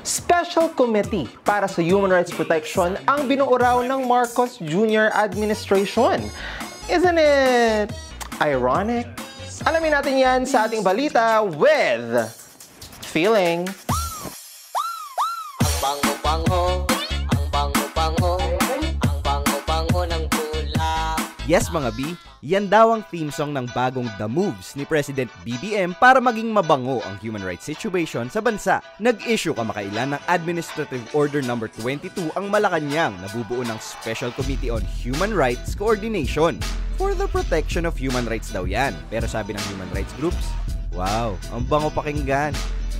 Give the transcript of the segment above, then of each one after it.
Special Committee para sa Human Rights Protection ang binuo raw ng Marcos Jr. administration. Isn't it ironic? Alamin natin yan sa ating balita with Feeling. Ang bango-bango, ang bango-bango, ang bango-bango ng tula. Yes mga B, yan daw ang theme song ng bagong The Moves ni President BBM para maging mabango ang human rights situation sa bansa. Nag-issue kamakailan ng Administrative Order No. 22 ang Malacanang na bubuo ng Special Committee on Human Rights Coordination. For the protection of human rights daw yan. Pero sabi ng human rights groups, wow, ang bango pakinggan.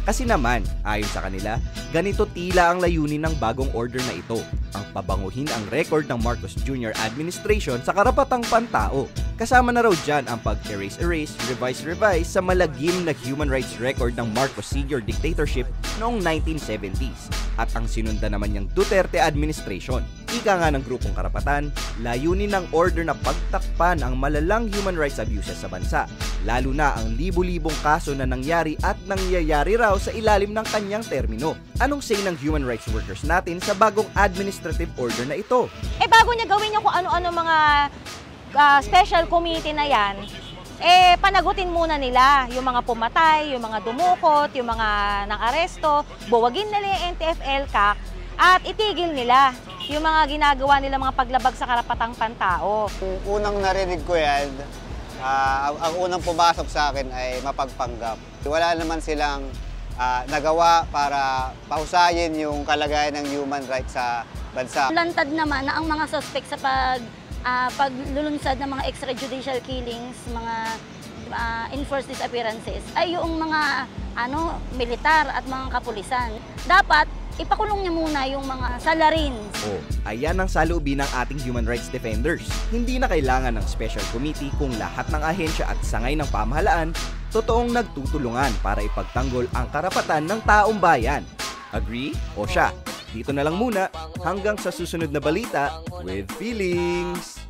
Kasi naman, ayon sa kanila, ganito tila ang layunin ng bagong order na ito, ang pabanguhin ang record ng Marcos Jr. administration sa karapatang pantao. Kasama na raw dyan ang pag-erase, revise sa malagim na human rights record ng Marcos Sr. dictatorship noong 1970s at ang sinunda naman niyang Duterte administration. Ika nga ng grupong karapatan, layunin ng order na pagtakpan ang malalang human rights abuses sa bansa, lalo na ang libu-libong kaso na nangyari at nangyayari raw sa ilalim ng kanyang termino. Anong say ng human rights workers natin sa bagong administrative order na ito? Bago niya gawin yung kung ano-ano mga special committee na yan, panagutin muna nila yung mga pumatay, yung mga dumukot, yung mga nang-aresto, buwagin nila yung NTF-ELCAC at itigil nila yung mga ginagawa nila mga paglabag sa karapatang pantao. Unang narinig ko yan, ang unang pumasok sa akin ay mapagpanggap. Wala naman silang nagawa para pahusayin yung kalagayan ng human rights sa bansa. Lantad naman na ang mga suspect sa paglulunsad ng mga extrajudicial killings, mga enforced disappearances, ay yung mga militar at mga kapulisan. Dapat ipakulong niya muna yung mga salarins. Ayan ang saloobin ng ating human rights defenders. Hindi na kailangan ng special committee kung lahat ng ahensya at sangay ng pamahalaan totoong nagtutulungan para ipagtanggol ang karapatan ng taong bayan. Agree? O siya, dito na lang muna hanggang sa susunod na balita with Feelings!